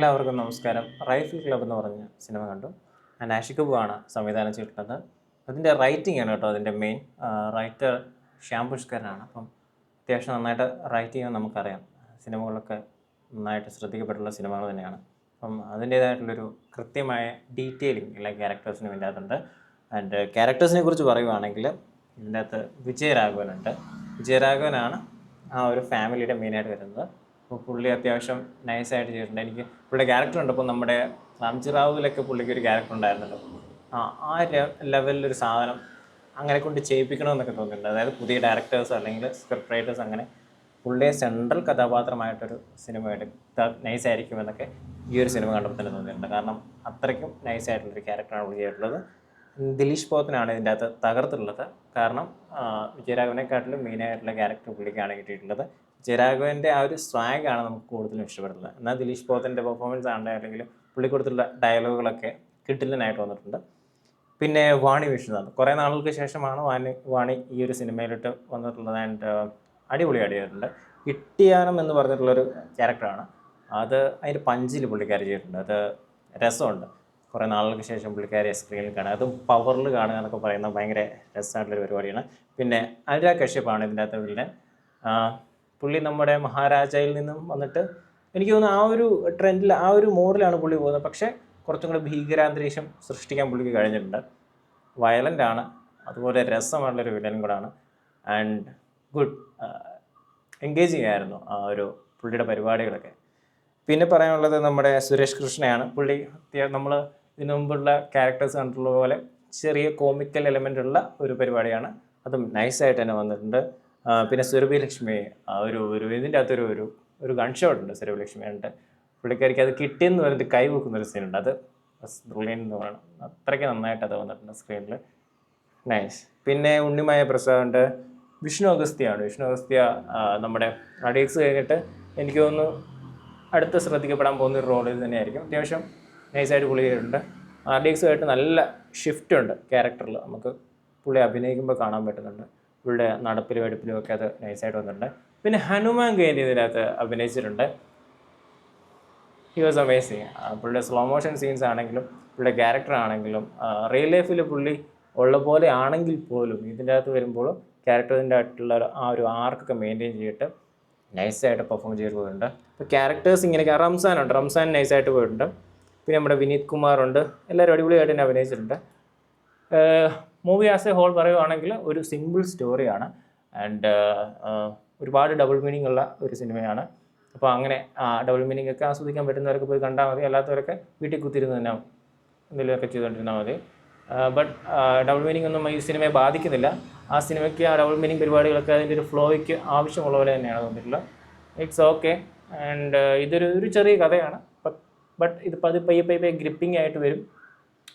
എല്ലാവർക്കും നമസ്കാരം. Rifle club എന്ന് പറഞ്ഞ സിനിമ കണ്ടു. ആൻഡ് ആഷിഖ് ആണ് സംവിധാനം ചെയ്തിട്ടുള്ളത്. അതിൻ്റെ റൈറ്റിംഗ് ആണ് കേട്ടോ അതിൻ്റെ മെയിൻ. റൈറ്റർ ശ്യാം പുഷ്കരനാണ്. അപ്പം അത്യാവശ്യം നന്നായിട്ട് റൈറ്റ് ചെയ്യാൻ നമുക്കറിയാം. സിനിമകളൊക്കെ നന്നായിട്ട് ശ്രദ്ധിക്കപ്പെട്ടുള്ള സിനിമകൾ തന്നെയാണ്. അപ്പം അതിൻ്റേതായിട്ടുള്ളൊരു കൃത്യമായ ഡീറ്റെയിലിംഗ് എല്ലാ ക്യാരക്ടേഴ്സിനും ഇതിൻ്റെ അകത്തുണ്ട്. ആൻഡ് ക്യാരക്ടേഴ്സിനെ കുറിച്ച് പറയുവാണെങ്കിൽ ഇതിൻ്റെ അകത്ത് വിജയരാഘവനുണ്ട്. വിജയരാഘവനാണ് ആ ഒരു ഫാമിലിയുടെ മെയിനായിട്ട് വരുന്നത്. അപ്പോൾ പുള്ളി അത്യാവശ്യം നൈസായിട്ട് ചെയ്തിട്ടുണ്ട്. എനിക്ക് പുള്ളിയുടെ ക്യാരക്ടർ ഉണ്ട്. അപ്പോൾ നമ്മുടെ റാംജി റാവുവിലൊക്കെ പുള്ളിക്ക് ഒരു ക്യാരക്ടർ ഉണ്ടായിരുന്നല്ലോ. ആ ലെവലിലൊരു സാധനം അങ്ങനെ കൊണ്ട് ചെയ്യിപ്പിക്കണമെന്നൊക്കെ തോന്നിയിട്ടുണ്ട്. അതായത് പുതിയ ഡയറക്ടേഴ്സ് അല്ലെങ്കിൽ സ്ക്രിപ്റ്റ് റൈറ്റേഴ്സ് അങ്ങനെ പുള്ളിയെ സെൻട്രൽ കഥാപാത്രമായിട്ടൊരു സിനിമ എടുത്താൽ നൈസായിരിക്കുമെന്നൊക്കെ ഈ ഒരു സിനിമ കണ്ടപ്പോൾ തന്നെ തോന്നിയിട്ടുണ്ട്. കാരണം അത്രയ്ക്കും നൈസായിട്ടുള്ളൊരു ക്യാരക്ടറാണ് പുള്ളി ചെയ്തിട്ടുള്ളത്. ദിലീഷ് പോത്തനാണ് ഇതിൻ്റെ അകത്ത് തകർത്തുള്ളത്. കാരണം വിജയരാഘവനെക്കാട്ടിലും മെയിനായിട്ടുള്ള ക്യാരക്ടർ പുള്ളിക്കാണ് കിട്ടിയിട്ടുള്ളത്. വിജയരാഘവൻ്റെ ആ ഒരു സ്വാഗാണ് നമുക്ക് കൂടുതലും ഇഷ്ടപ്പെടുന്നത്. എന്നാൽ ദിലീഷ് പോത്തൻ്റെ പെർഫോമൻസ് ആണെങ്കിൽ അല്ലെങ്കിൽ പുള്ളി കൊടുത്തുള്ള ഡയലോഗുകളൊക്കെ കിട്ടില്ലനായിട്ട് വന്നിട്ടുണ്ട്. പിന്നെ വാണി വിഷ്ണുനാഥ് കുറേ നാളുകൾക്ക് ശേഷമാണ് വാണി ഈ ഒരു സിനിമയിലിട്ട് വന്നിട്ടുള്ളത്. ആൻഡ് അടിപൊളിയായിട്ട് ചെയ്തിട്ടുണ്ട്. ഇട്ടിയാനം എന്ന് പറഞ്ഞിട്ടുള്ളൊരു ക്യാരക്ടറാണ് അത്. അതിൻ്റെ പഞ്ചിൽ പുള്ളിക്കാരി ചെയ്തിട്ടുണ്ട്. അത് രസമുണ്ട്. കുറേ നാളുകൾക്ക് ശേഷം പുള്ളിക്കാരെ സ്ക്രീനിൽ കാണുക, അതും പവറിൽ കാണുക എന്നൊക്കെ പറയുന്നത് ഭയങ്കര രസമായിട്ടുള്ളൊരു പരിപാടിയാണ്. പിന്നെ അനുരാഗ് കശ്യപ്പാണ് ഇതിൻ്റെ അകത്ത് വില്ലൻ. പുള്ളി നമ്മുടെ മഹാരാജയിൽ നിന്നും വന്നിട്ട് എനിക്ക് തോന്നുന്നു ആ ഒരു ട്രെൻഡിൽ ആ ഒരു മോഡിലാണ് പുള്ളി പോകുന്നത്. പക്ഷേ കുറച്ചും കൂടെ ഭീകരാന്തരീക്ഷം സൃഷ്ടിക്കാൻ പുള്ളിക്ക് കഴിഞ്ഞിട്ടുണ്ട്. വയലൻ്റ് ആണ്, അതുപോലെ രസമുള്ളൊരു വില്ലനും കൂടാണ്. ആൻഡ് ഗുഡ് എൻഗേജിങ് ആയിരുന്നു ആ ഒരു പുള്ളിയുടെ പരിപാടികളൊക്കെ. പിന്നെ പറയാനുള്ളത് നമ്മുടെ സുരേഷ് കൃഷ്ണയാണ്. പുള്ളി നമ്മൾ ഇതിനു മുമ്പുള്ള ക്യാരക്ടേഴ്സ് കണ്ടിട്ടുള്ള പോലെ ചെറിയ കോമിക്കൽ എലമെൻ്റ് ഉള്ള ഒരു പരിപാടിയാണ്. അതും നൈസായിട്ട് തന്നെ വന്നിട്ടുണ്ട്. പിന്നെ സുരഭി ലക്ഷ്മി ഒരു ഇതിൻ്റെ അകത്തൊരു ഒരു ഗൺ ഷോട്ട് ഉണ്ട് സുരഭി ലക്ഷ്മി ഉണ്ട്. പുള്ളിക്കാരിക്ക് അത് കിട്ടിയെന്ന് പറഞ്ഞിട്ട് കൈ വെക്കുന്നൊരു സീനുണ്ട്. അത് ബ്രില്യൻ്റ് എന്ന് പറയണം. അത്രയ്ക്ക് നന്നായിട്ട് അത് വന്നിട്ടുണ്ട് സ്ക്രീനിൽ. നൈസ്. പിന്നെ ഉണ്ണിമായ പ്രസാദുണ്ട്. വിഷ്ണു അഗസ്ത്യാണ്. വിഷ്ണു അഗസ്ത്യ നമ്മുടെ അഡീക്സ് കഴിഞ്ഞിട്ട് എനിക്ക് തോന്നുന്നു അടുത്ത് ശ്രദ്ധിക്കപ്പെടാൻ പോകുന്നൊരു റോളിൽ തന്നെയായിരിക്കും. അത്യാവശ്യം നൈസായിട്ട് പുള്ളി ചെയ്തിട്ടുണ്ട്. ആർഡിഎക്സുമായിട്ട് നല്ല ഷിഫ്റ്റ് ഉണ്ട് ക്യാരക്ടറിൽ. നമുക്ക് പുള്ളി അഭിനയിക്കുമ്പോൾ കാണാൻ പറ്റുന്നുണ്ട്. പുള്ളിയുടെ നടപ്പിലും എടുപ്പിലും ഒക്കെ അത് നൈസായിട്ട് വന്നിട്ടുണ്ട്. പിന്നെ ഹനുമാൻ ഗേന്ദ് ഇതിനകത്ത് അഭിനയിച്ചിട്ടുണ്ട്. He was amazing. പുള്ളിയുടെ സ്ലോ മോഷൻ സീൻസ് ആണെങ്കിലും പുള്ളിയുടെ ക്യാരക്ടർ ആണെങ്കിലും റിയൽ ലൈഫിൽ പുള്ളി ഉള്ള പോലെ ആണെങ്കിൽ പോലും ഇതിൻ്റെ അകത്ത് വരുമ്പോഴും ക്യാരക്ടറിൻ്റെ ആയിട്ടുള്ള ആ ഒരു ആർക്കൊക്കെ മെയിൻറ്റെയിൻ ചെയ്തിട്ട് നൈസായിട്ട് പെർഫോം ചെയ്ത് പോയിട്ടുണ്ട്. ഇപ്പോൾ ക്യാരക്ടേഴ്സ് ഇങ്ങനെയൊക്കെ റംസാനുണ്ട്. റംസാൻ നൈസായിട്ട് പോയിട്ടുണ്ട്. പിന്നെ നമ്മുടെ വിനീത് കുമാറുണ്ട്. എല്ലാവരും അടിപൊളിയായിട്ട് തന്നെ അഭിനയിച്ചിട്ടുണ്ട്. മൂവി ആസ് എ ഹോൾ പറയുവാണെങ്കിൽ ഒരു സിമ്പിൾ സ്റ്റോറിയാണ്. ആൻഡ് ഒരുപാട് ഡബിൾ മീനിങ് ഉള്ള ഒരു സിനിമയാണ്. അപ്പോൾ അങ്ങനെ ഡബിൾ മീനിങ് ഒക്കെ ആസ്വദിക്കാൻ പറ്റുന്നവരൊക്കെ പോയി കണ്ടാൽ മതി. അല്ലാത്തവരൊക്കെ വീട്ടിൽ കുത്തിരുന്ന് തന്നെ എന്തെങ്കിലുമൊക്കെ ചെയ്തുകൊണ്ടിരുന്നാൽ മതി. ബട്ട് ഡബിൾ മീനിങ് ഒന്നും ഈ സിനിമയെ ബാധിക്കുന്നില്ല. ആ സിനിമയ്ക്ക് ആ ഡബിൾ മീനിങ് പരിപാടികളൊക്കെ അതിൻ്റെ ഒരു ഫ്ലോയ്ക്ക് ആവശ്യമുള്ള പോലെ തന്നെയാണ് തോന്നിയിട്ടുള്ളത്. It's okay. ആൻഡ് ഇതൊരു ചെറിയ കഥയാണ്. ബട്ട് ഇത് പയ്യെ ഗ്രിപ്പിംഗ് ആയിട്ട് വരും.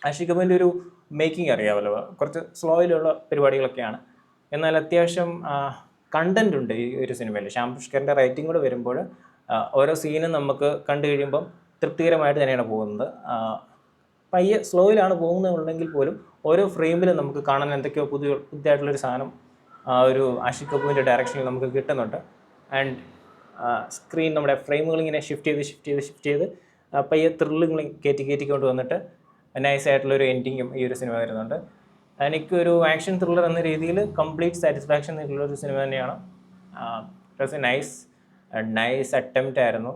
ആഷിഖ് കപൂറിൻ്റെ ഒരു മേക്കിംഗ് അറിയാമല്ലോ, കുറച്ച് സ്ലോയിലുള്ള പരിപാടികളൊക്കെയാണ്. എന്നാൽ അത്യാവശ്യം കണ്ടൻ്റ് ഉണ്ട് ഈ ഒരു സിനിമയിൽ. ശ്യാം പുഷ്കറിൻ്റെ റൈറ്റിംഗ് കൂടെ വരുമ്പോൾ ഓരോ സീനും നമുക്ക് കണ്ടു കഴിയുമ്പം തൃപ്തികരമായിട്ട് തന്നെയാണ് പോകുന്നത്. പയ്യെ സ്ലോയിലാണ് പോകുന്നതുണ്ടെങ്കിൽ പോലും ഓരോ ഫ്രെയിമിലും നമുക്ക് കാണാൻ എന്തൊക്കെയോ പുതിയതായിട്ടുള്ളൊരു സാധനം ഒരു ആഷിഖ് കപൂറിൻ്റെ ഡയറക്ഷനിൽ നമുക്ക് കിട്ടുന്നുണ്ട്. ആൻഡ് സ്ക്രീൻ നമ്മുടെ ഫ്രെയിമുകൾ ഇങ്ങനെ ഷിഫ്റ്റ് ചെയ്ത് പയ്യെ ത്രില്ലുകൾ കയറ്റിക്കൊണ്ട് വന്നിട്ട് നൈസായിട്ടുള്ളൊരു എൻഡിങ്ങും ഈ ഒരു സിനിമ വരുന്നുണ്ട്. എനിക്കൊരു ആക്ഷൻ ത്രില്ലർ എന്ന രീതിയിൽ കംപ്ലീറ്റ് സാറ്റിസ്ഫാക്ഷൻ ഉള്ളൊരു സിനിമ തന്നെയാണ്. ഇറ്റ്സ് എ നൈസ് അറ്റംപ്റ്റ് ആയിരുന്നു.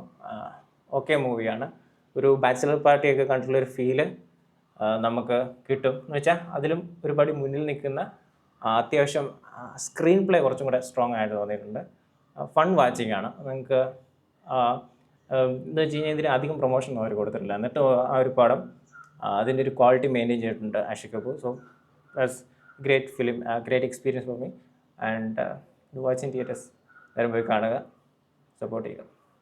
ഓക്കെ മൂവിയാണ്. ഒരു ബാച്ചിലർ പാർട്ടിയൊക്കെ കണ്ടിട്ടുള്ളൊരു ഫീല് നമുക്ക് കിട്ടും എന്ന് വെച്ചാൽ അതിലും ഒരുപാട് മുന്നിൽ നിൽക്കുന്ന അത്യാവശ്യം സ്ക്രീൻ പ്ലേ കുറച്ചും കൂടെ സ്ട്രോങ് ആയിട്ട് തോന്നിയിട്ടുണ്ട്. ഫൺ വാച്ചിങ് ആണ്. നിങ്ങൾക്ക് എന്ന് വെച്ച് കഴിഞ്ഞാൽ ഇതിന് അധികം പ്രൊമോഷൻ അവർ കൊടുത്തിട്ടില്ല. എന്നിട്ട് ആ ഒരു പടം അതിൻ്റെ ഒരു ക്വാളിറ്റി മെയിൻറ്റെയിൻ ചെയ്തിട്ടുണ്ട് Aashiq Kapoor. So that's great film, great experience for me. And watch in theatres. എല്ലാവരും പോയി കാണുക, സപ്പോർട്ട് ചെയ്യുക.